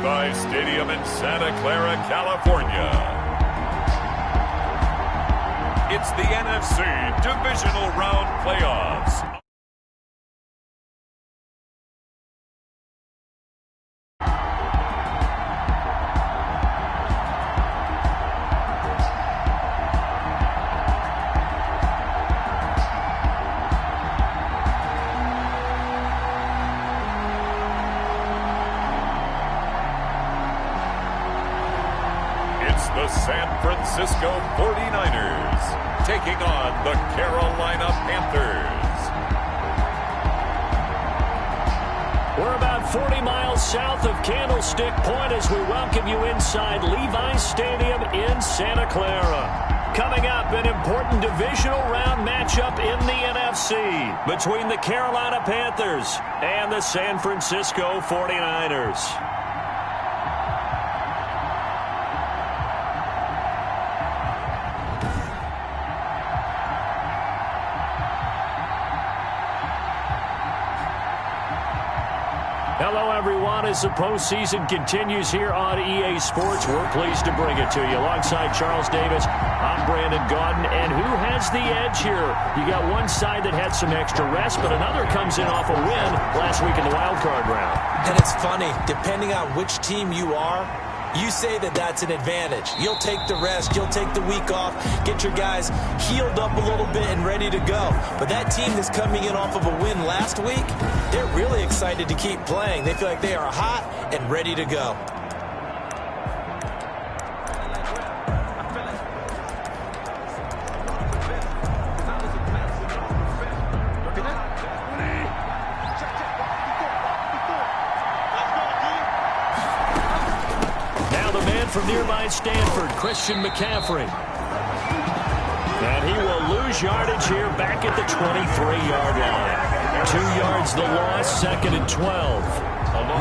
Levi Stadium in Santa Clara, California. It's the NFC Divisional Round Playoffs. The San Francisco 49ers taking on the Carolina Panthers. We're about 40 miles south of Candlestick Point as we welcome you inside Levi Stadium in Santa Clara. Coming up, an important divisional round matchup in the NFC between the Carolina Panthers and the San Francisco 49ers. Hello, everyone. As the postseason continues here on EA Sports, we're pleased to bring it to you. Alongside Charles Davis, I'm Brandon Gaudin. And who has the edge here? You got one side that had some extra rest, but another comes in off a win last week in the wild card round. And it's funny, depending on which team you are, you say that that's an advantage. You'll take the rest. You'll take the week off. Get your guys healed up a little bit and ready to go. But that team that's coming in off of a win last week, they're really excited to keep playing. They feel like they are hot and ready to go. From nearby Stanford, Christian McCaffrey. And he will lose yardage here back at the 23-yard line. 2 yards the loss, 2nd and 12.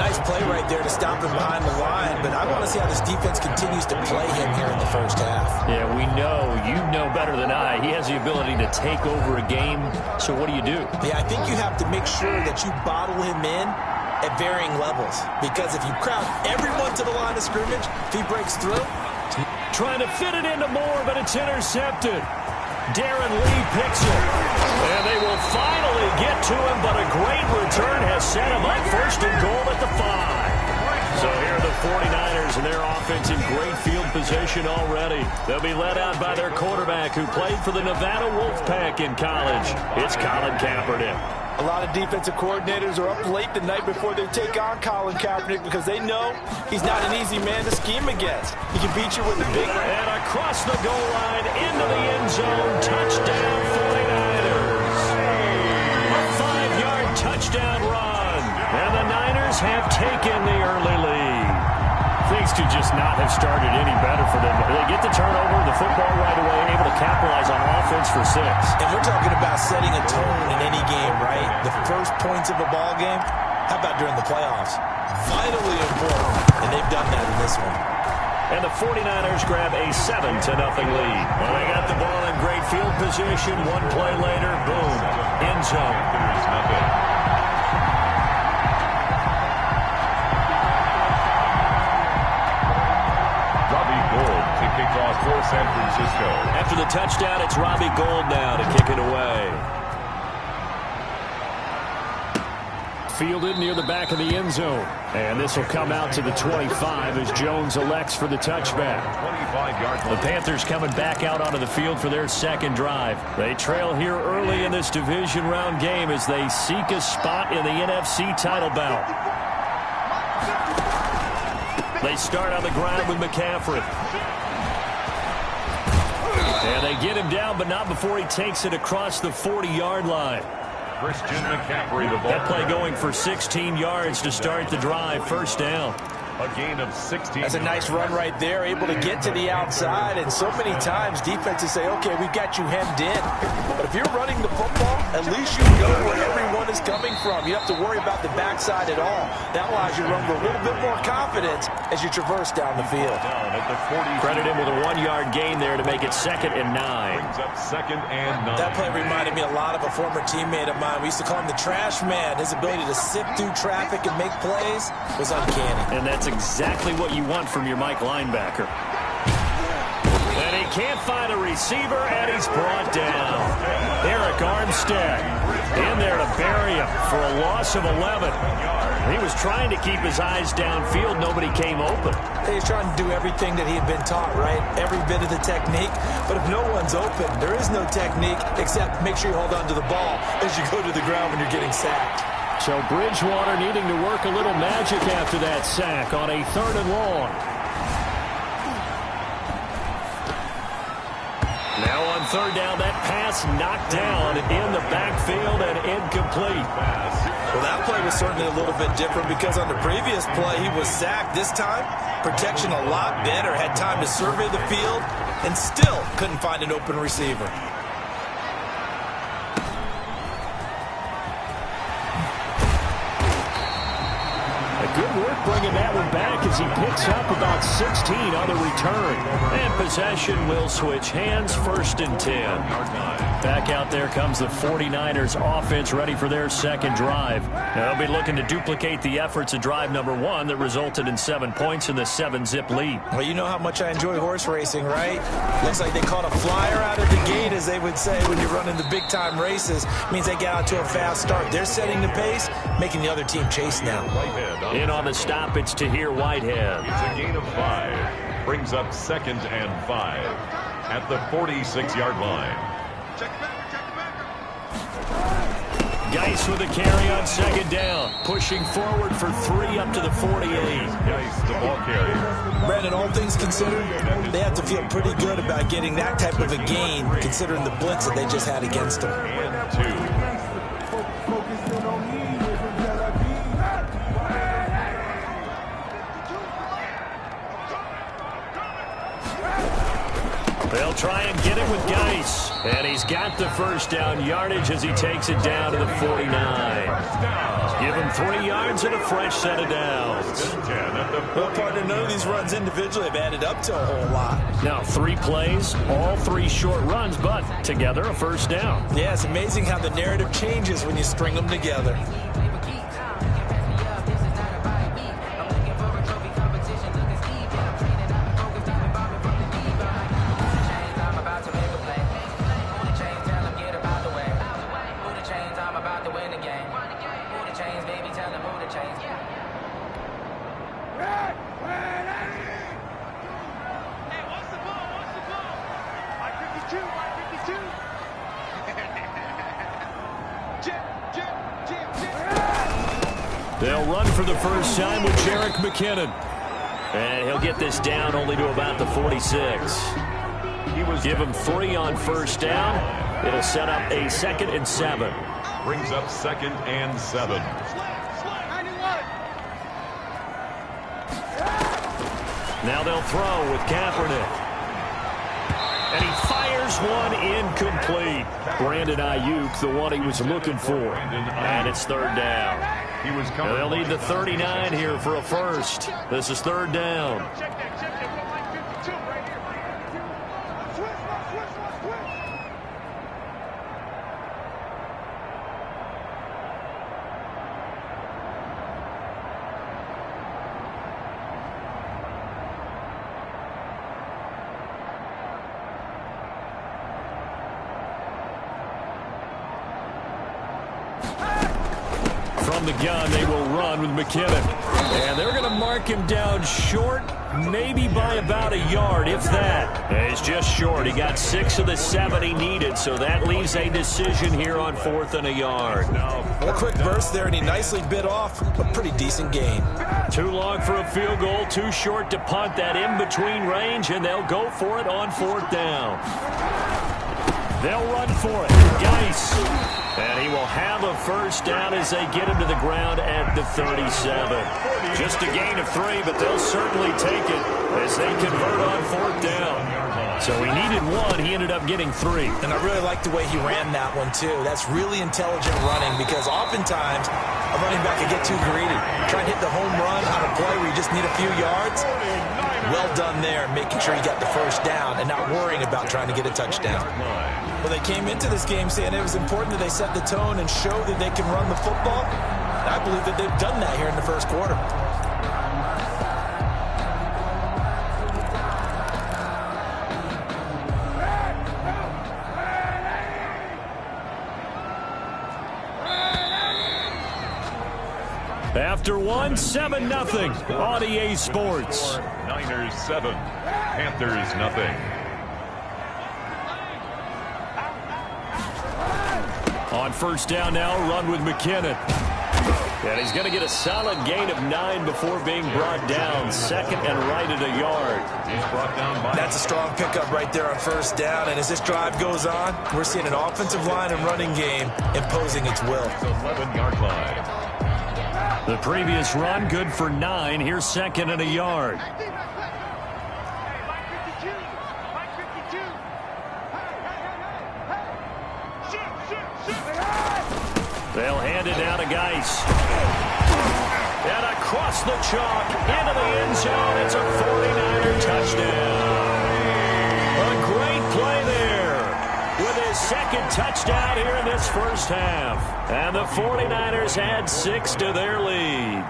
Nice play right there to stop him behind the line, but I want to see how this defense continues to play him here in the first half. Yeah, we know, you know better than I, he has the ability to take over a game, so what do you do? Yeah, I think you have to make sure that you bottle him in at varying levels, because if you crowd everyone to the line of scrimmage, if he breaks through. Trying to fit it into Moore, but it's intercepted. Darren Lee picks it. And they will finally get to him, but a great return has set him up 1st and goal at the 5. So here are the 49ers and their offense in great field position already. They'll be led out by their quarterback who played for the Nevada Wolfpack in college. It's Colin Kaepernick. A lot of defensive coordinators are up late the night before they take on Colin Kaepernick because they know he's not an easy man to scheme against. He can beat you with the big... And across the goal line, into the end zone, touchdown 49ers. A 5-yard touchdown run. And the Niners have taken the early lead. Things could just not have started any better for them. They get the turnover, the football right away, able to capitalize on offense for 6. And we're talking about setting a tone in any game, right? The first points of a ball game, how about during the playoffs? Vitally important, and they've done that in this one. And the 49ers grab a 7-0 lead. Well, they got the ball in great field position. One play later, boom, end zone. For San Francisco. After the touchdown, it's Robbie Gould now to kick it away. Fielded near the back of the end zone. And this will come out to the 25 as Jones elects for the touchback. The Panthers coming back out onto the field for their second drive. They trail here early in this division round game as they seek a spot in the NFC title bout. They start on the ground with McCaffrey. And they get him down, but not before he takes it across the 40-yard line. Christian McCaffrey, the ball. That play going for 16 yards to start the drive. First down. A gain of 16. That's a nice run right there, able to get to the outside. And so many times defenses say, okay, we've got you hemmed in. But if you're running the football, at least you know where everyone is coming from. You don't have to worry about the backside at all. That allows you to run with a little bit more confidence as you traverse down the field. Credit him with a 1-yard gain there to make it 2nd and 9. Brings up 2nd and 9. That play reminded me a lot of a former teammate of mine. We used to call him the trash man. His ability to sift through traffic and make plays was uncanny. And that's exactly what you want from your Mike linebacker. And he can't find a receiver, and he's brought down. Eric Armstead in there to bury him for a loss of 11. He was trying to keep his eyes downfield. Nobody came open. He's trying to do everything that he had been taught, right? Every bit of the technique. But if no one's open, there is no technique except make sure you hold on to the ball as you go to the ground when you're getting sacked. So Bridgewater needing to work a little magic after that sack on a 3rd and long. Now on 3rd down, that pass knocked down in the backfield and incomplete. Well, that play was certainly a little bit different because on the previous play, he was sacked. This time, protection a lot better. Had time to survey the field and still couldn't find an open receiver. Good work bringing that one back as he picks up about 16 on the return. And possession will switch hands, 1st and 10. Back out there comes the 49ers offense ready for their 2nd drive. They'll be looking to duplicate the efforts of drive number 1 that resulted in 7 points in the 7-zip lead. Well, you know how much I enjoy horse racing, right? Looks like they caught a flyer out of the gate, as they would say when you're running the big-time races. Means they get out to a fast start. They're setting the pace, making the other team chase now. In on the stop, it's Tahir Whitehead. It's a gain of 5. Brings up 2nd and 5 at the 46-yard line. Geis with a carry on 2nd down. Pushing forward for 3 up to the 48. Geis, the ball carrier. Brandon, all things considered, they have to feel pretty good about getting that type of a gain, considering the blitz that they just had against them. And 2. They'll try and get it with Geis. And he's got the 1st down yardage as he takes it down to the 49. Give him 3 yards and a fresh set of downs. Well, partner, none of these runs individually have added up to a whole lot. Now 3 plays, all 3 short runs, but together a 1st down. Yeah, it's amazing how the narrative changes when you string them together. They'll run for the 1st time with Jerick McKinnon. And he'll get this down only to about the 46. Give him 3 on 1st down. It'll set up a 2nd and 7. Brings up 2nd and 7. Now they'll throw with Kaepernick. And he fires one incomplete. Brandon Ayuk, the one he was looking for. And it's 3rd down. They'll need the 39 here for a 1st. This is 3rd down. From the gun, they will run with McKinnon. And they're going to mark him down short, maybe by about a yard, if that. And he's just short. He got 6 of the 7 he needed, so that leaves a decision here on 4th and a yard. A quick burst there, and he nicely bit off a pretty decent gain. Too long for a field goal, too short to punt that in-between range, and they'll go for it on 4th down. They'll run for it. Geis. And he will have a 1st down as they get him to the ground at the 37. Just a gain of 3, but they'll certainly take it as they convert on 4th down. So he needed 1. He ended up getting 3. And I really like the way he ran that one, too. That's really intelligent running because oftentimes a running back can get too greedy. Try and hit the home run on a play where you just need a few yards. Well done there, making sure you got the 1st down and not worrying about trying to get a touchdown. Well, they came into this game saying it was important that they set the tone and show that they can run the football. I believe that they've done that here in the 1st quarter. after one, 7-0 on EA Sports. Niners 7, Panthers nothing. On first down now, run with McKinnon. And he's going to get a solid gain of 9 before being brought down. Second and right at a yard. He's brought down by... That's a strong pickup right there on first down. And as this drive goes on, we're seeing an offensive line and running game imposing its will. 11-yard line. The previous run, good for 9. Here's second and a yard. They'll hand it down to Geis. And across the chalk, into the end zone. It's a 49er touchdown. A great play there with his second touchdown here in this first half. And the 49ers add 6 to their lead.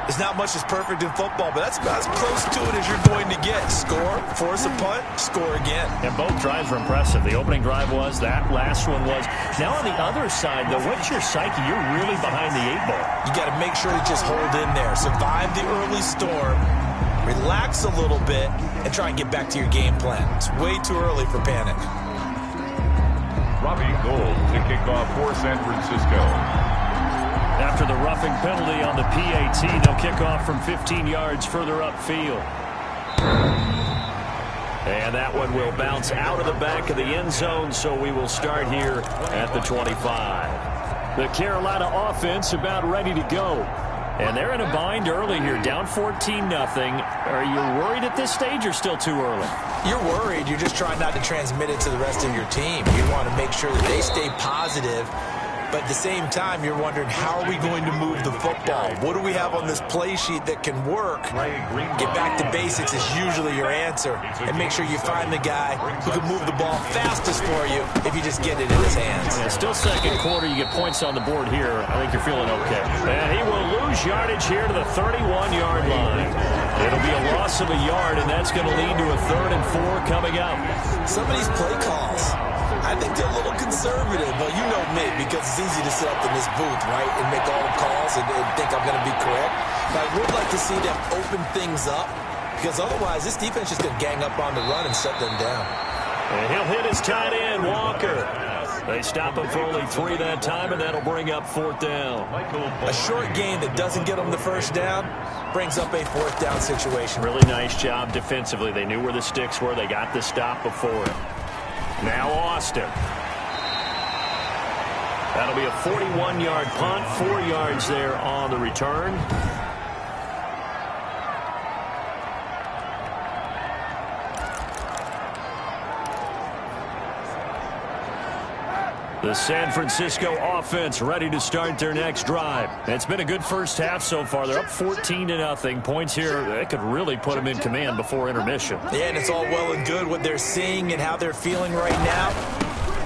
There's not much that's perfect in football, but that's about as close to it as you're going to get. Score, force a punt, score again. And both drives were impressive. The opening drive was, that last one was. Now on the other side, though, what's your psyche? You're really behind the 8 ball. You got to make sure to just hold in there. Survive the early storm, relax a little bit, and try and get back to your game plan. It's way too early for panic. Robbie Gould to kick off for San Francisco. After the roughing penalty on the PAT, they'll kick off from 15 yards further upfield. And that one will bounce out of the back of the end zone, so we will start here at the 25. The Carolina offense about ready to go. And they're in a bind early here, down 14-0. Are you worried at this stage or still too early? You're worried. You're just trying not to transmit it to the rest of your team. You want to make sure that they stay positive. But at the same time, you're wondering, how are we going to move the football? What do we have on this play sheet that can work? Get back to basics is usually your answer. And make sure you find the guy who can move the ball fastest for you if you just get it in his hands. Yeah, still second quarter. You get points on the board here. I think you're feeling okay. And he will lose yardage here to the 31-yard line. It'll be a loss of a yard, and that's going to lead to a 3rd and 4 coming up. Some of these play calls, I think they're a little conservative, but you know me, because it's easy to sit up in this booth, right, and make all the calls and think I'm going to be correct. But I would like to see them open things up, because otherwise this defense is going to gang up on the run and shut them down. And he'll hit his tight end, Walker. They stop him for only 3 that time, and that'll bring up 4th down. A short gain that doesn't get them the first down brings up a 4th down situation. Really nice job defensively. They knew where the sticks were. They got the stop before it. Now Austin. That'll be a 41-yard punt, 4 yards there on the return. The San Francisco offense ready to start their next drive. It's been a good first half so far. They're up 14-0. Points here, that could really put them in command before intermission. Yeah, and it's all well and good what they're seeing and how they're feeling right now.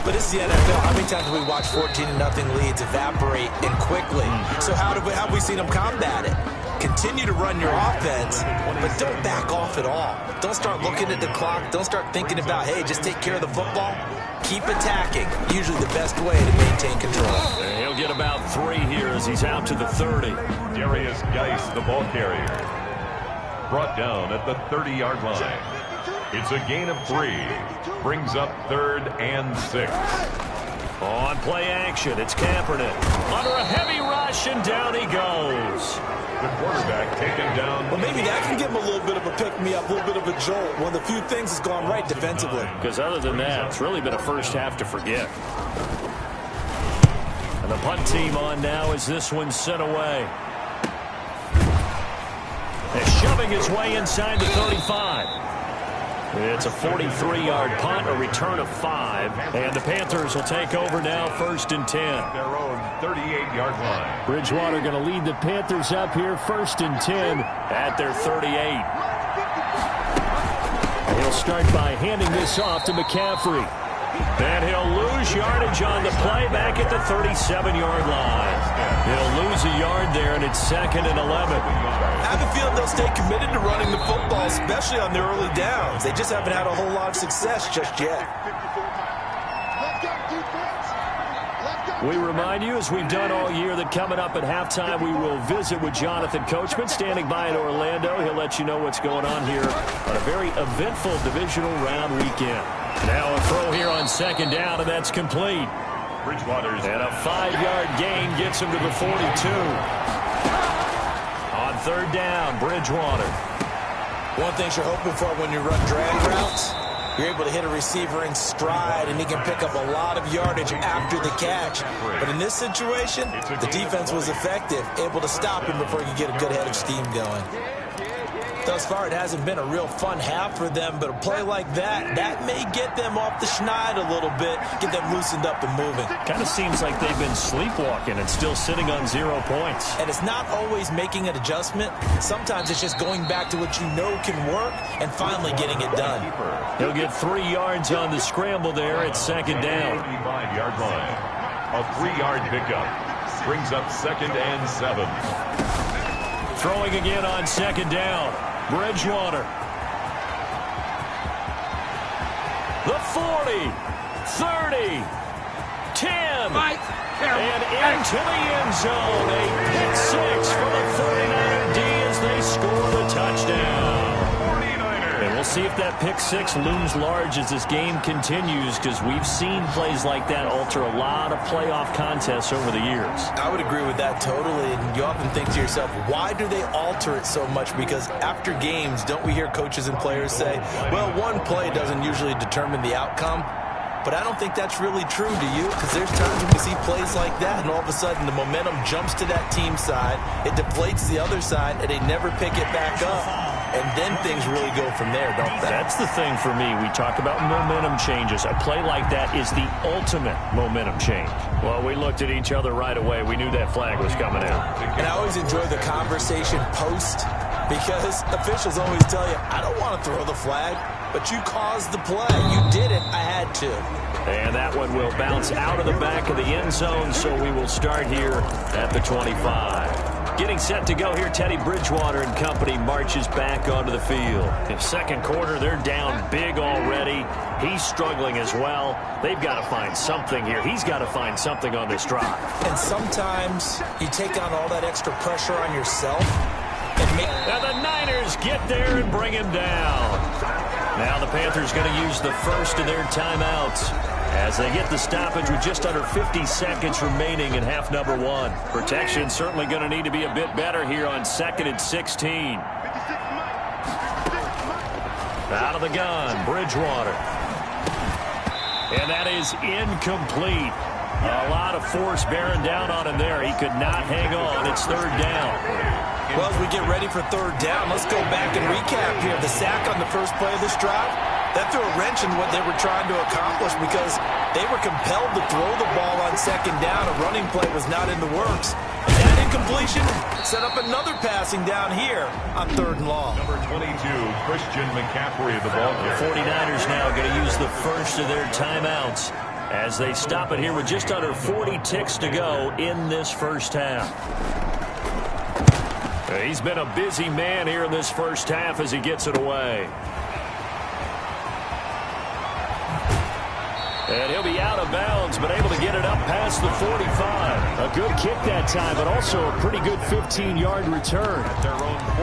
But this is the NFL. How many times have we watched 14-0 leads evaporate and quickly? So how have we seen them combat it? Continue to run your offense, but don't back off at all. Don't start looking at the clock. Don't start thinking about, hey, just take care of the football. Keep attacking. Usually the best way to maintain control. And he'll get about 3 here as he's out to the 30. Darius Geis, the ball carrier. Brought down at the 30-yard line. It's a gain of 3. Brings up 3rd and 6. On play action, it's Kaepernick. Under a heavy rush, and down he goes. The quarterback taken down. Well, maybe that can give him a little bit of a pick-me-up, a little bit of a jolt. One of the few things that's gone right defensively. Because other than that, it's really been a first half to forget. And the punt team on now as this one's sent away. And shoving his way inside the 35. It's a 43-yard punt, a return of 5. And the Panthers will take over now, 1st and 10. Their own 38-yard line. Bridgewater going to lead the Panthers up here, 1st and 10 at their 38. He'll start by handing this off to McCaffrey. And he'll lose yardage on the play back at the 37-yard line. He'll lose a yard there, and it's 2nd and 11. I have a feeling they'll stay committed to running the football, especially on their early downs. They just haven't had a whole lot of success just yet. Let's go, defense! Let's go! We remind you, as we've done all year, that coming up at halftime, we will visit with Jonathan Coachman, standing by in Orlando. He'll let you know what's going on here on a very eventful divisional round weekend. Now a throw here on second down, and that's complete. Bridgewater's and a 5-yard gain gets him to the 42. On third down, Bridgewater. One thing you're hoping for when you run drag routes, you're able to hit a receiver in stride, and he can pick up a lot of yardage after the catch. But in this situation, the defense was effective, able to stop him before he could get a good head of steam going. Thus far, it hasn't been a real fun half for them, but a play like that may get them off the schneid a little bit, get them loosened up and moving. Kind of seems like they've been sleepwalking and still sitting on 0 points. And it's not always making an adjustment. Sometimes it's just going back to what you know can work and finally getting it done. He'll get 3 yards on the scramble there at second down. 35-yard line. A 3-yard pickup brings up 2nd and 7. Throwing again on second down. Bridgewater. The 40, 30, 10, and into the end zone. A pick 6 for the 49er D as they score the touchdown. And we'll see if that pick 6 looms large as this game continues, because we've seen plays like that alter a lot of playoff contests over the years. I would agree with that totally, and you often think to yourself, why do they alter it so much? Because after games, don't we hear coaches and players say, well, one play doesn't usually determine the outcome? But I don't think that's really true, do you? Because there's times when we see plays like that, and all of a sudden the momentum jumps to that team side, it deflates the other side, and they never pick it back up. And then things really go from there, don't they? That's the thing for me. We talk about momentum changes. A play like that is the ultimate momentum change. Well, we looked at each other right away. We knew that flag was coming out. And I always enjoy the conversation post, because officials always tell you, I don't want to throw the flag, but you caused the play. You did it. I had to. And that one will bounce out of the back of the end zone, so we will start here at the 25. Getting set to go here, Teddy Bridgewater and company marches back onto the field. In second quarter, they're down big already. He's struggling as well. They've got to find something here. He's got to find something on this drive. And sometimes you take on all that extra pressure on yourself. Now the Niners get there and bring him down. Now the Panthers going to use the first of their timeouts as they get the stoppage with just under 50 seconds remaining in half number 1. Protection certainly going to need to be a bit better here on 2nd and 16. Out of the gun, Bridgewater. And that is incomplete. A lot of force bearing down on him there. He could not hang on. It's third down. Well, as we get ready for third down, let's go back and recap here. The sack on the first play of this drive, that threw a wrench in what they were trying to accomplish, because they were compelled to throw the ball on second down. A running play was not in the works. And that incompletion set up another passing down here on third and long. Number 22, Christian McCaffrey of the ball. The 49ers now going to use the first of their timeouts as they stop it here with just under 40 ticks to go in this first half. He's been a busy man here in this first half as he gets it away. And he'll be out of bounds, but able to get it up past the 45. A good kick that time, but also a pretty good 15-yard return.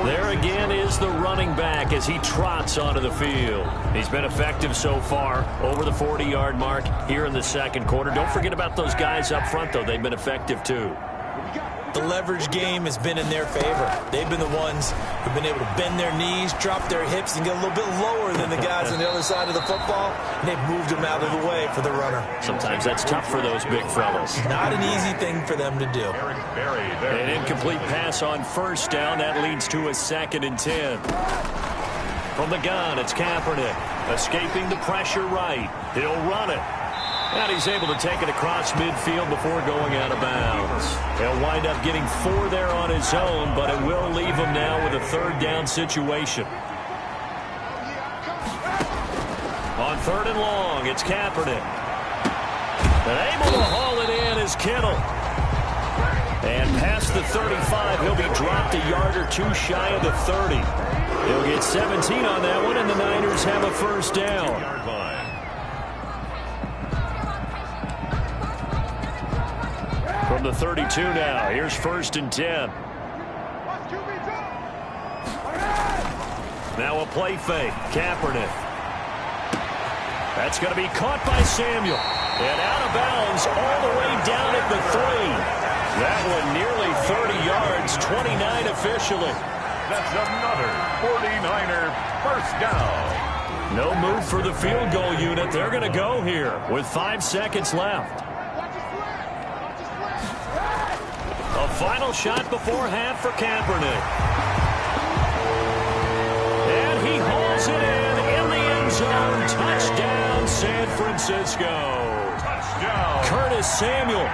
There again is the running back as he trots onto the field. He's been effective so far, over the 40-yard mark here in the second quarter. Don't forget about those guys up front, though. They've been effective, too. The leverage game has been in their favor. They've been the ones who've been able to bend their knees, drop their hips, and get a little bit lower than the guys on the other side of the football, and they've moved them out of the way for the runner. Sometimes that's tough for those big fellas. Not an easy thing for them to do. An incomplete pass on first down. That leads to a 2nd and 10. From the gun, it's Kaepernick. Escaping the pressure right. He'll run it. And he's able to take it across midfield before going out of bounds. He'll wind up getting 4 there on his own, but it will leave him now with a third down situation. On third and long, it's Kaepernick. And able to haul it in is Kittle. And past the 35, he'll be dropped a yard or two shy of the 30. He'll get 17 on that one, and the Niners have a first down. From the 32 now, here's 1st and 10. Now a play fake. Kaepernick. That's going to be caught by Samuel. And out of bounds all the way down at the 3. That one nearly 30 yards, 29 officially. That's another 49er first down. No move for the field goal unit. They're going to go here with 5 seconds left. A final shot before half for Kaepernick. And he hauls it in the end zone. Touchdown, San Francisco. Touchdown. Curtis Samuel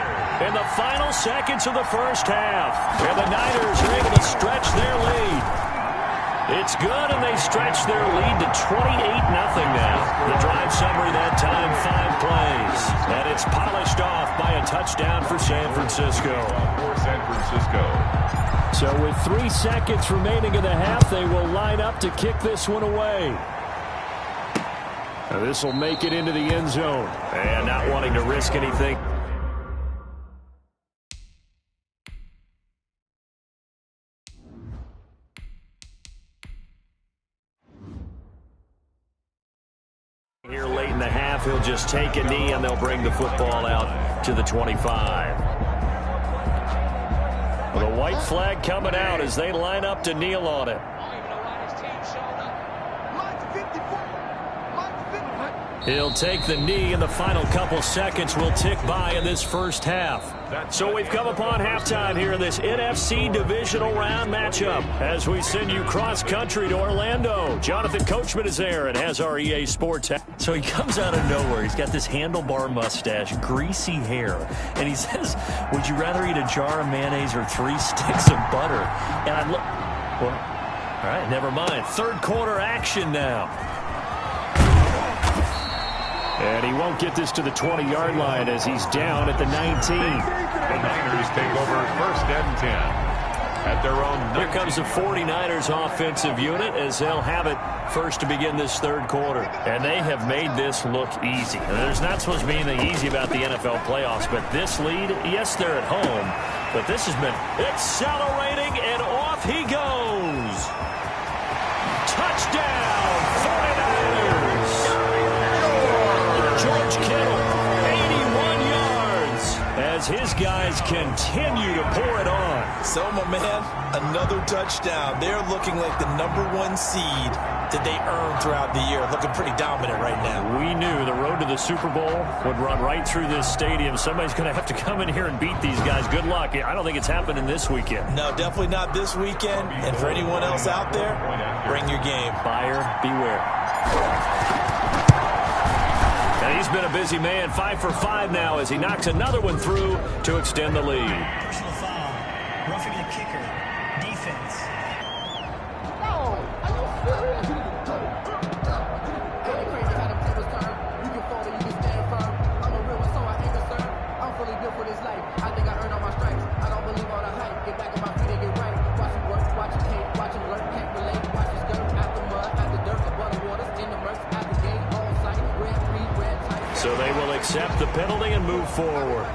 in the final seconds of the first half. And the Niners are able to stretch their lead. It's good, and they stretch their lead to 28-0 now. The drive summary that time, 5 plays. And it's polished off by a touchdown for San Francisco. For San Francisco. So with 3 seconds remaining in the half, they will line up to kick this one away. Now this will make it into the end zone. And not wanting to risk anything. Here late in the half, he'll just take a knee, and they'll bring the football out to the 25. The white flag coming out as they line up to kneel on it. He'll take the knee, and the final couple seconds will tick by in this first half. So we've come upon halftime here in this NFC divisional round matchup as we send you cross-country to Orlando. Jonathan Coachman is there and has our EA Sports. So he comes out of nowhere. He's got this handlebar mustache, greasy hair, and he says, would you rather eat a jar of mayonnaise or 3 sticks of butter? And I look, well, all right, never mind. Third quarter action now. And he won't get this to the 20-yard line as he's down at the 19. The Niners take over 1st and 10 at their own 19. Here comes the 49ers offensive unit as they'll have it first to begin this third quarter. And they have made this look easy. And there's not supposed to be anything easy about the NFL playoffs, but this lead, yes, they're at home, but this has been accelerating, and off he goes. Touchdown, 49ers. George Kittle, 81 yards, as his guys continue to pour it on. So, my man, another touchdown. They're looking like the #1 seed that they earned throughout the year. Looking pretty dominant right now. We knew the road to the Super Bowl would run right through this stadium. Somebody's going to have to come in here and beat these guys. Good luck. I don't think it's happening this weekend. No, definitely not this weekend. And for anyone else out there, bring your game. Buyer beware. And he's been a busy man, 5 for 5 now as he knocks another one through to extend the lead. Personal foul, roughing the kicker, defense. So they will accept the penalty and move forward.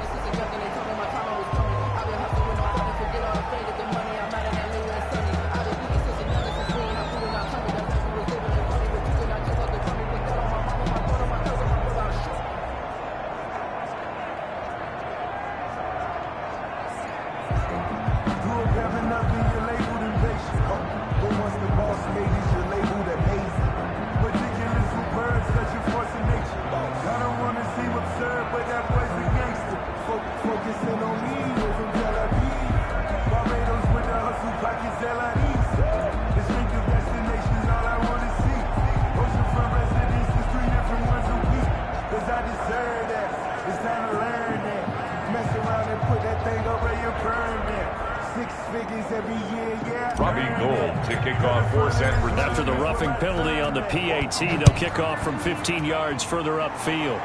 After the roughing penalty on the PAT, they'll kick off from 15 yards further upfield.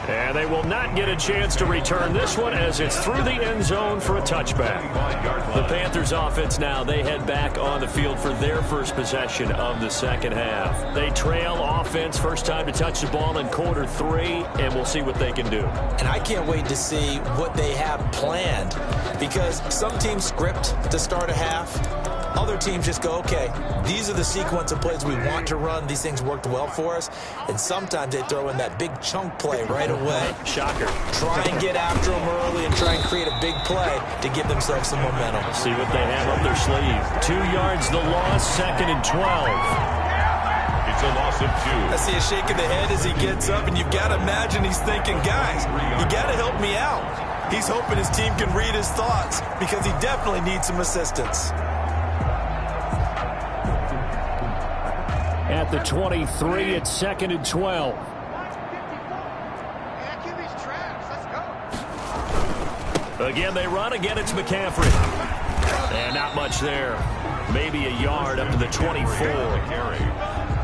And they will not get a chance to return this one as it's through the end zone for a touchback. The Panthers offense now, they head back on the field for their first possession of the second half. They trail offense, first time to touch the ball in quarter 3, and we'll see what they can do. And I can't wait to see what they have planned, because some teams script to start a half. Other teams just go, okay, these are the sequence of plays we want to run. These things worked well for us. And sometimes they throw in that big chunk play right away. Shocker. Try and get after them early and try and create a big play to give themselves some momentum. See what they have up their sleeve. 2 yards the loss, 2nd and 12. It's a loss of 2. I see a shake of the head as he gets up, and you've got to imagine he's thinking, guys, you got to help me out. He's hoping his team can read his thoughts because he definitely needs some assistance. At the 23, it's 2nd and 12. Again, they run. Again, it's McCaffrey. And not much there. Maybe a yard up to the 24.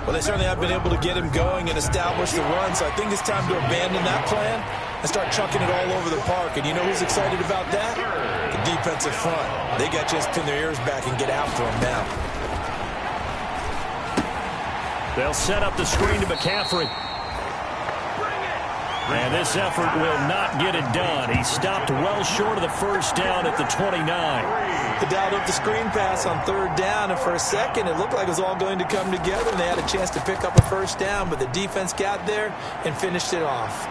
Well, they certainly have been able to get him going and establish the run, so I think it's time to abandon that plan and start chucking it all over the park. And you know who's excited about that? The defensive front. They got to just pin their ears back and get after him now. They'll set up the screen to McCaffrey. And this effort will not get it done. He stopped well short of the first down at the 29. They dialed up the screen pass on 3rd down, and for a second it looked like it was all going to come together, and they had a chance to pick up a first down, but the defense got there and finished it off.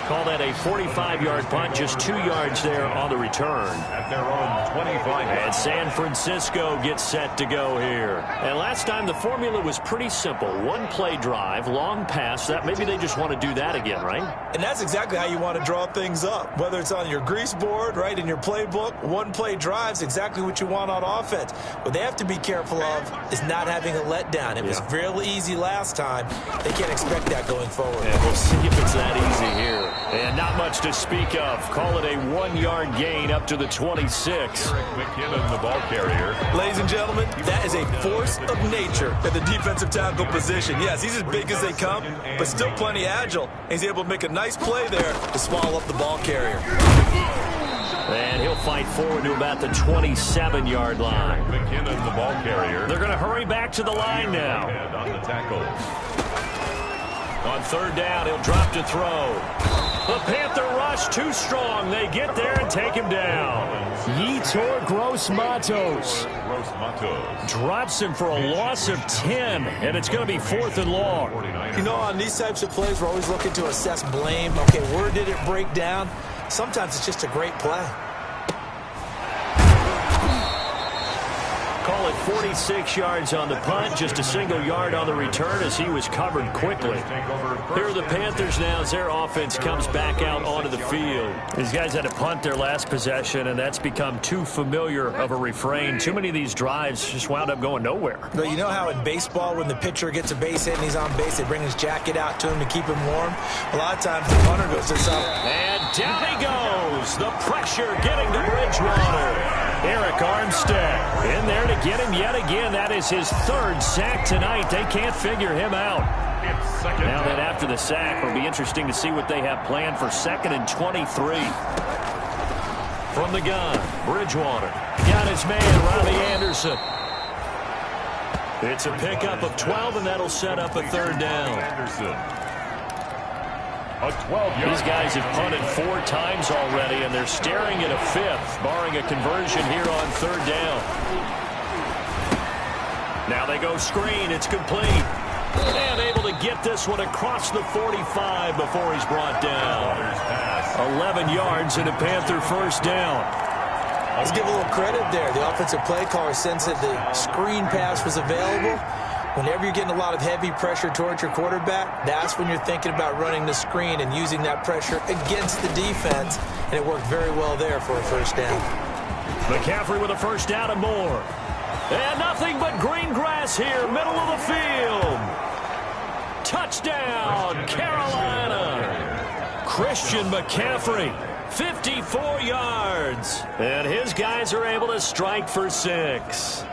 Call that a 45-yard punt, just 2 yards there on the return. At their own 25. And San Francisco gets set to go here. And last time the formula was pretty simple. 1-play drive, long pass. That maybe they just want to do that again, right? And that's exactly how you want to draw things up. Whether it's on your grease board, right, in your playbook, 1-play drive's exactly what you want on offense. What they have to be careful of is not having a letdown. It was real easy last time. They can't expect that going forward. And we'll see if it's that easy here. And not much to speak of. Call it a 1-yard gain up to the 26. McKinnon, the ball carrier. Ladies and gentlemen, that is a force of nature at the defensive tackle position. Yes, he's as big as they come, but still plenty agile. He's able to make a nice play there to swallow up the ball carrier. And he'll fight forward to about the 27-yard line. McKinnon, the ball carrier. They're going to hurry back to the line now. On the tackle. On 3rd down, he'll drop to throw. The Panther rush too strong. They get there and take him down. Yetur Gross-Matos drops him for a loss of 10, and it's going to be 4th and long. You know, on these types of plays, we're always looking to assess blame. Okay, where did it break down? Sometimes it's just a great play. Call it 46 yards on the punt, just a single yard on the return as he was covered quickly. Here are the Panthers now as their offense comes back out onto the field. These guys had to punt their last possession, and that's become too familiar of a refrain. Too many of these drives just wound up going nowhere. But you know how in baseball, when the pitcher gets a base hit and he's on base, they bring his jacket out to him to keep him warm? A lot of times the punter goes to something. And down he goes. The pressure getting to Bridgewater. Eric Armstead in there to get him yet again. That is his 3rd sack tonight. They can't figure him out. Now that after the sack, it'll be interesting to see what they have planned for 2nd and 23. From the gun, Bridgewater got his man, Robbie Anderson. It's a pickup of 12, and that'll set up a 3rd down. These guys have punted 4 times already, and they're staring at a 5th, barring a conversion here on 3rd down. Now they go screen. It's complete. And able to get this one across the 45 before he's brought down. 11 yards and a Panther 1st down. Let's give a little credit there. The offensive play caller sensed that the screen pass was available. Whenever you're getting a lot of heavy pressure towards your quarterback, that's when you're thinking about running the screen and using that pressure against the defense, and it worked very well there for a 1st down. McCaffrey with a 1st down and more. And nothing but green grass here, middle of the field. Touchdown, Carolina. Christian McCaffrey, 54 yards. And his guys are able to strike for 6.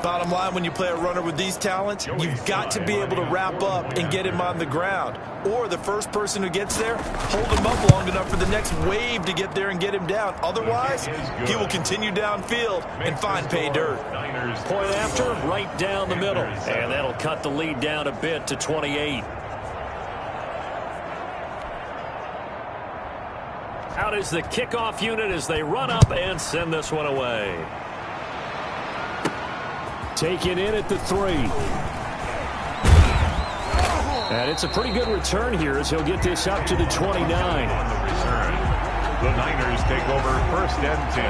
Bottom line, when you play a runner with these talents, you've got to be able to wrap up and get him on the ground. Or the first person who gets there, hold him up long enough for the next wave to get there and get him down. Otherwise, he will continue downfield and find pay dirt. Point after, right down the middle. And that'll cut the lead down a bit to 28. Out is the kickoff unit as they run up and send this one away. Taken in at the 3. And it's a pretty good return here as he'll get this up to the 29. On the return, the Niners take over 1st and 10.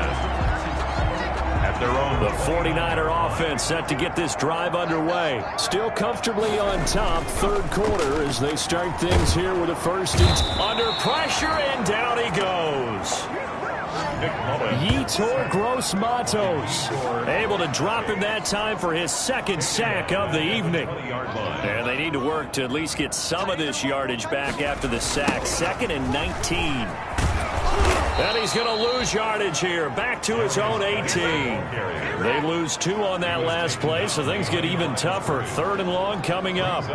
At their own. The 49er offense set to get this drive underway. Still comfortably on top, 3rd quarter as they start things here with a 1st and under pressure, and down he goes. Yetur Gross-Matos able to drop him that time for his 2nd sack of the evening. And they need to work to at least get some of this yardage back after the sack. 2nd and 19. And he's going to lose yardage here. Back to his own 18. They lose 2 on that last play, so things get even tougher. 3rd and long coming up.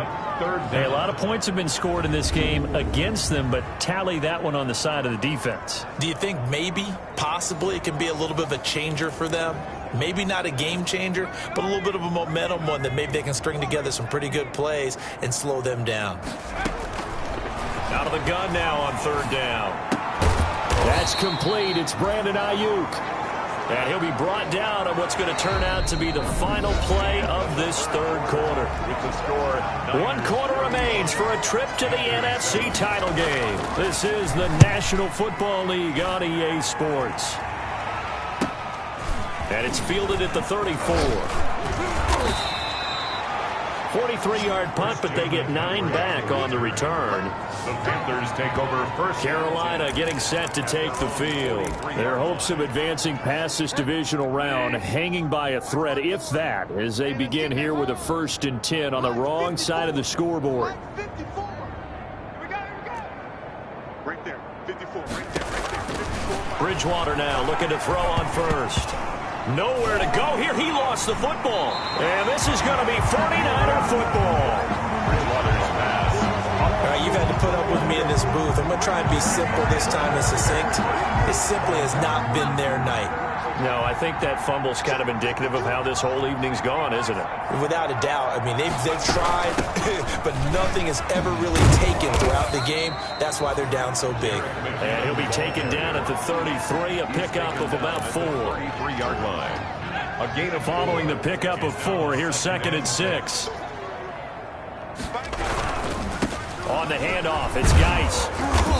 Hey, a lot of points have been scored in this game against them, but tally that one on the side of the defense. Do you think maybe, possibly, it can be a little bit of a changer for them? Maybe not a game changer, but a little bit of a momentum one that maybe they can string together some pretty good plays and slow them down. Out of the gun now on 3rd down. That's complete. It's Brandon Ayuk. And he'll be brought down on what's going to turn out to be the final play of this 3rd quarter. With the score, 1 quarter remains for a trip to the NFC title game. This is the National Football League on EA Sports. And it's fielded at the 34. 43-yard punt, but they get 9 back on the return. the Panthers take over 1st. Carolina getting set to take the field. Their hopes of advancing past this divisional round hanging by a thread, if that, as they begin here with a 1st and 10 on the wrong side of the scoreboard. Right there, 54, right there, 54. Bridgewater now looking to throw on 1st. Nowhere to go here. He lost the football. And this is going to be 49er football. Bridgewater's pass. All right, you've had to put up with me in this booth. I'm going to try and be simple this time and succinct. It simply has not been their night. No, I think that fumble's kind of indicative of how this whole evening's gone, isn't it? Without a doubt. I mean, they've tried, but nothing has ever really taken throughout the game. That's why they're down so big. And he'll be taken down at the 33, a pickup of about 4. 33-yard line. A gain of Following the pickup of 4, here's 2nd and 6. On the handoff, it's Geis.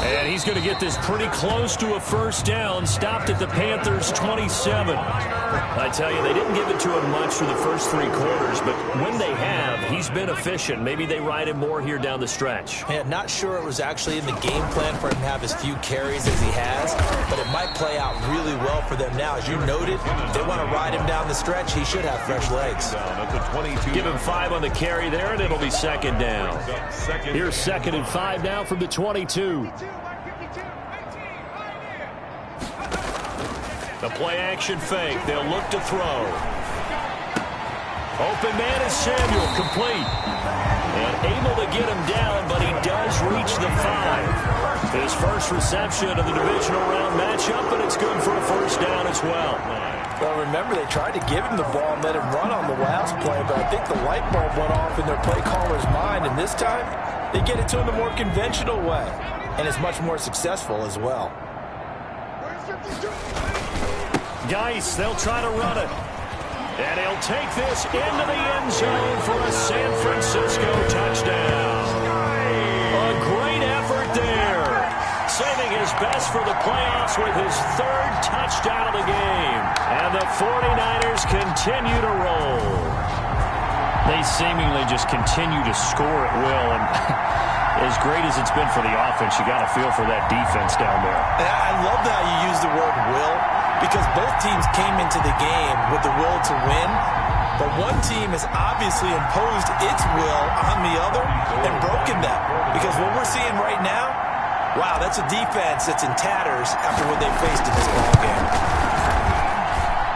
And he's going to get this pretty close to a 1st down, stopped at the Panthers' 27. I tell you, they didn't give it to him much for the first 3 quarters, but when they have, he's been efficient. Maybe they ride him more here down the stretch. Yeah, not sure it was actually in the game plan for him to have as few carries as he has, but it might play out really well for them now. As you noted, if they want to ride him down the stretch, he should have fresh legs. at the 22. Give him 5 on the carry there, and it'll be 2nd down. Here's 2nd and 5 now from the 22. The play-action fake. They'll look to throw. Open man is Samuel, complete. And able to get him down, but he does reach the 5. His first reception of the divisional round matchup, and it's good for a 1st down as well. Well, remember, they tried to give him the ball and let him run on the last play, but I think the light bulb went off in their play caller's mind, and this time they get it to him the more conventional way, and it's much more successful as well. Geis, they'll try to run it. And he'll take this into the end zone for a San Francisco touchdown. A great effort there. Saving his best for the playoffs with his 3rd touchdown of the game. And the 49ers continue to roll. They seemingly just continue to score at will. And as great as it's been for the offense, you got to feel for that defense down there. And I love how you use the word will, because both teams came into the game with the will to win, but one team has obviously imposed its will on the other and broken that. Because what we're seeing right now, wow, that's a defense that's in tatters after what they faced in this ballgame.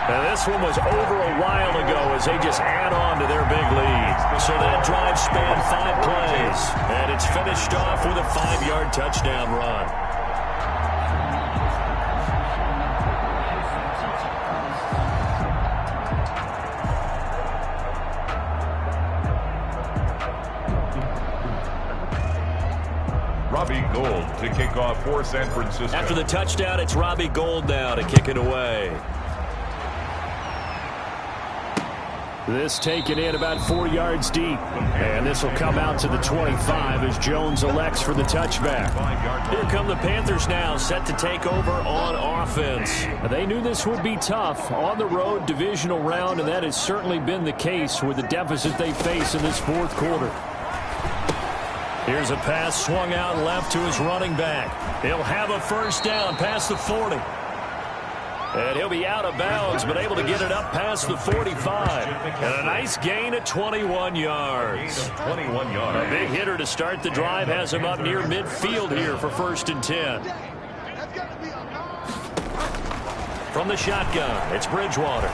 And this one was over a while ago as they just add on to their big lead. So that drive spanned 5 plays, and it's finished off with a 5-yard touchdown run. Robbie Gould to kick off for San Francisco. After the touchdown, it's Robbie Gould now to kick it away. This taken in about 4 yards deep. And this will come out to the 25 as Jones elects for the touchback. Here come the Panthers now, set to take over on offense. They knew this would be tough on the road, divisional round, and that has certainly been the case with the deficit they face in this fourth quarter. Here's a pass swung out left to his running back. He'll have a first down past the 40. And he'll be out of bounds, but able to get it up past the 45. And a nice gain at 21 yards. 21 yards. A big hitter to start the drive has him up near midfield here for 1st and 10. From the shotgun, it's Bridgewater.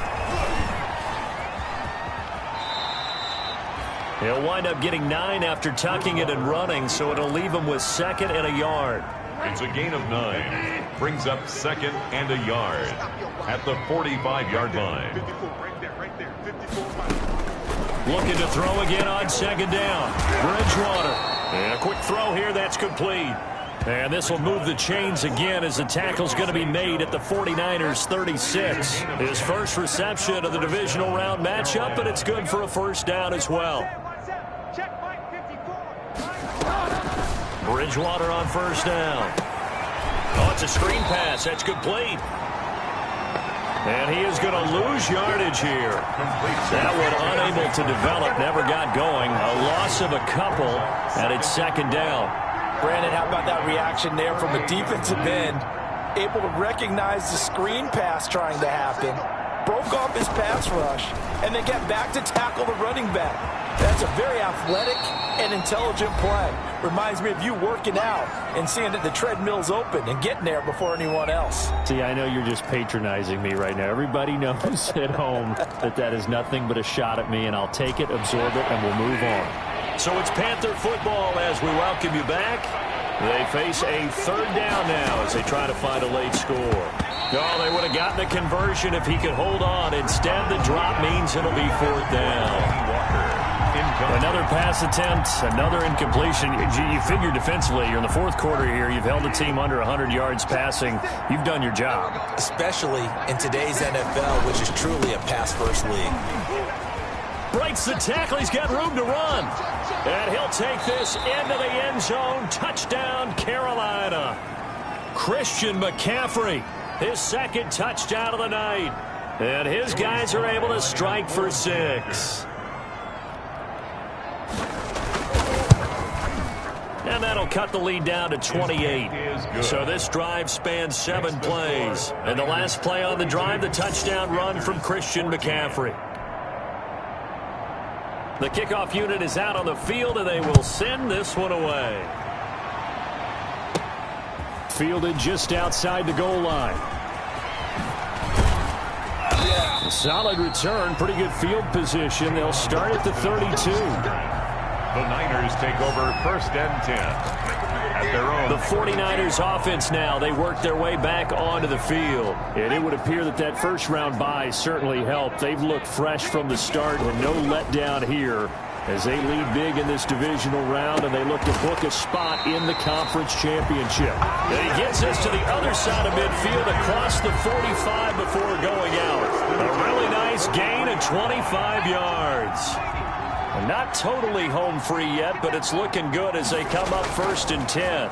He'll wind up getting 9 after tucking it and running, so it'll leave him with 2nd and a yard. It's a gain of 9. Brings up 2nd and a yard at the 45-yard line. 54, right there, 54. Looking to throw again on 2nd down. Bridgewater. And a quick throw here, that's complete. And this will move the chains again as the tackle's going to be made at the 49ers 36. His first reception of the divisional round matchup, but it's good for a first down as well. Bridgewater on first down. Oh, it's a screen pass. That's complete. And he is going to lose yardage here. That one unable to develop, never got going. A loss of a couple, and it's 2nd down. Brandon, how about that reaction there from a defensive end? Able to recognize the screen pass trying to happen. Broke off his pass rush, and then got back to tackle the running back. That's a very athletic and intelligent play. Reminds me of you working out and seeing that the treadmill's open and getting there before anyone else. See, I know you're just patronizing me right now. Everybody knows at home that that is nothing but a shot at me, and I'll take it, absorb it, and we'll move on. So it's Panther football as we welcome you back. They face a 3rd down now as they try to find a late score. Oh, they would have gotten a conversion if he could hold on. Instead, the drop means it'll be 4th down. Another pass attempt, another incompletion. You figure defensively, you're in the 4th quarter here. You've held a team under 100 yards passing. You've done your job. Especially in today's NFL, which is truly a pass-first league. Breaks the tackle. He's got room to run. And he'll take this into the end zone. Touchdown, Carolina. Christian McCaffrey, his 2nd touchdown of the night. And his guys are able to strike for 6. And that'll cut the lead down to 28. So this drive spans 7 plays. And the last play on the drive, the touchdown run from Christian McCaffrey. The kickoff unit is out on the field, and they will send this one away. Fielded just outside the goal line. Solid return, pretty good field position. They'll start at the 32. The Niners take over 1st and 10 at their own. The 49ers offense now, they work their way back onto the field. And it would appear that that first-round bye certainly helped. They've looked fresh from the start and no letdown here as they lead big in this divisional round, and they look to book a spot in the conference championship. And he gets us to the other side of midfield across the 45 before going out. A really nice gain of 25 yards. Not totally home free yet, but it's looking good as they come up 1st and 10.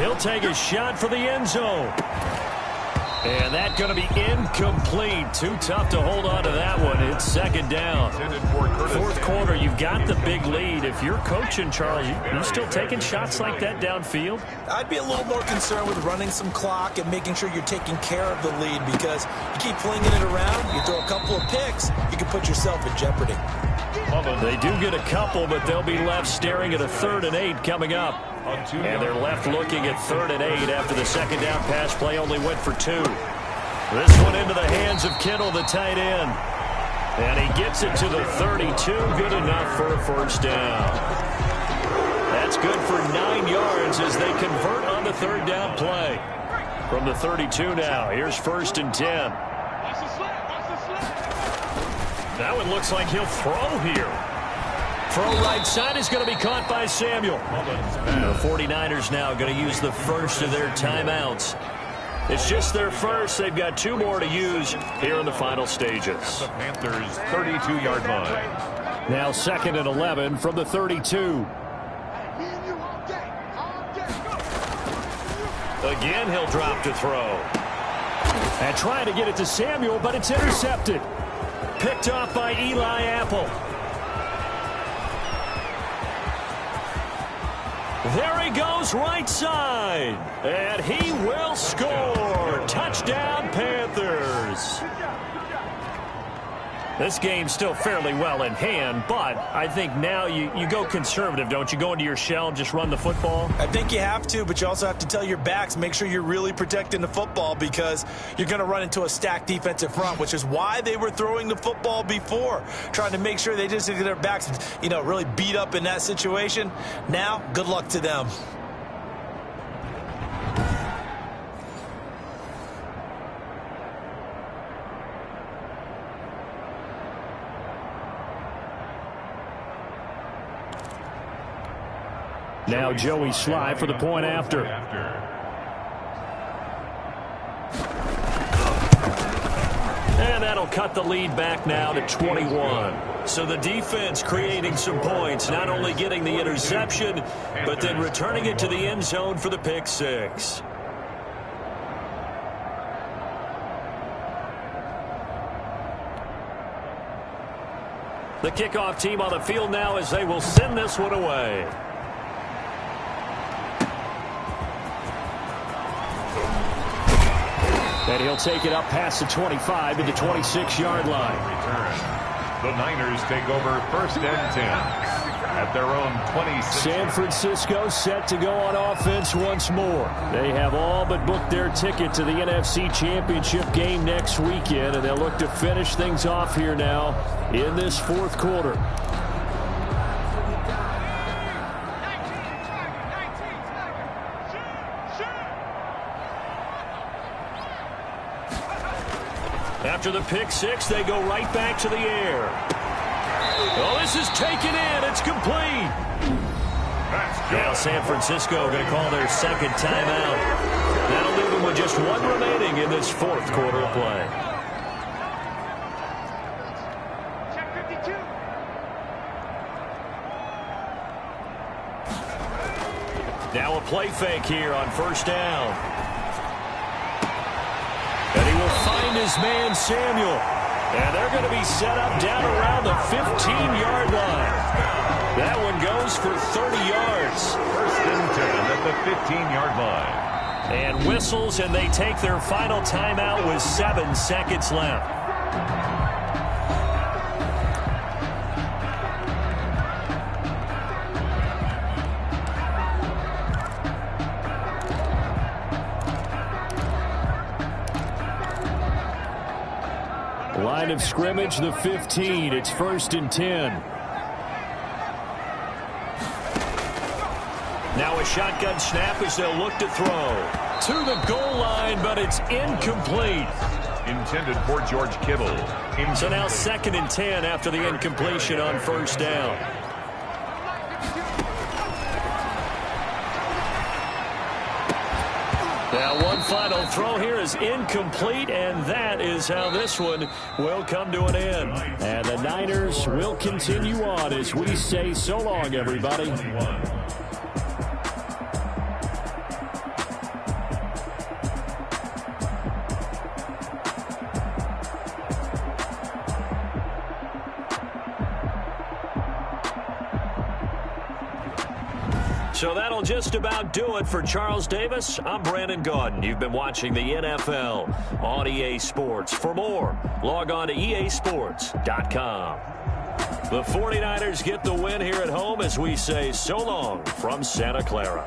He'll take a shot for the end zone. And that's going to be incomplete. Too tough to hold on to that one. It's 2nd down. 4th quarter, you've got the big lead. If you're coaching, Charles, you still taking shots like that downfield? I'd be a little more concerned with running some clock and making sure you're taking care of the lead, because you keep flinging it around, you throw a couple of picks, you can put yourself in jeopardy. They do get a couple, but they'll be left staring at a 3rd and 8 coming up. And they're left looking at 3rd and 8 after the 2nd down pass play only went for 2. This one into the hands of Kittle, the tight end. And he gets it to the 32. Good enough for a first down. That's good for 9 yards as they convert on the third down play. From the 32 now, here's 1st and 10. That one looks like he'll throw here. Throw right side is going to be caught by Samuel. The 49ers now going to use the first of their timeouts. It's just their first. They've got 2 more to use here in the final stages. The Panthers' 32-yard line. Now 2nd and 11 from the 32. Again, he'll drop to throw. And trying to get it to Samuel, but it's intercepted. Picked off by Eli Apple. There he goes, right side. And he will score. Touchdown, Panthers. This game's still fairly well in hand, but I think now you go conservative, don't you? Go into your shell and just run the football? I think you have to, but you also have to tell your backs, make sure you're really protecting the football because you're going to run into a stacked defensive front, which is why they were throwing the football before, trying to make sure they just get their backs, really beat up in that situation. Now, good luck to them. Now Joey Sly for the point after. And that'll cut the lead back now to 21. So the defense creating some points, not only getting the interception, but then returning it to the end zone for the pick six. The kickoff team on the field now as they will send this one away. And he'll take it up past the 25 to the 26-yard line. Return. The Niners take over 1st and 10 at their own 26. San Francisco set to go on offense once more. They have all but booked their ticket to the NFC Championship game next weekend, and they'll look to finish things off here now in this 4th quarter. After the pick six, they go right back to the air. Oh, this is taken in. It's complete. Now San Francisco going to call their 2nd timeout. That'll leave them with just 1 remaining in this 4th quarter of play. Now a play fake here on 1st down. And he will find his man, Samuel. And they're going to be set up down around the 15-yard line. That one goes for 30 yards. 1st and 10 at the 15-yard line. And whistles, and they take their final timeout with 7 seconds left. Line of scrimmage, the 15. It's 1st and 10. Now a shotgun snap as they'll look to throw. To the goal line, but it's incomplete. Intended for George Kittle. So now 2nd and 10 after the incompletion on 1st down. Now one final throw here is incomplete, and that is how this one will come to an end. And the Niners will continue on as we say so long, everybody. So that'll just about do it for Charles Davis. I'm Brandon Gaudin. You've been watching the NFL on EA Sports. For more, log on to easports.com. The 49ers get the win here at home as we say so long from Santa Clara.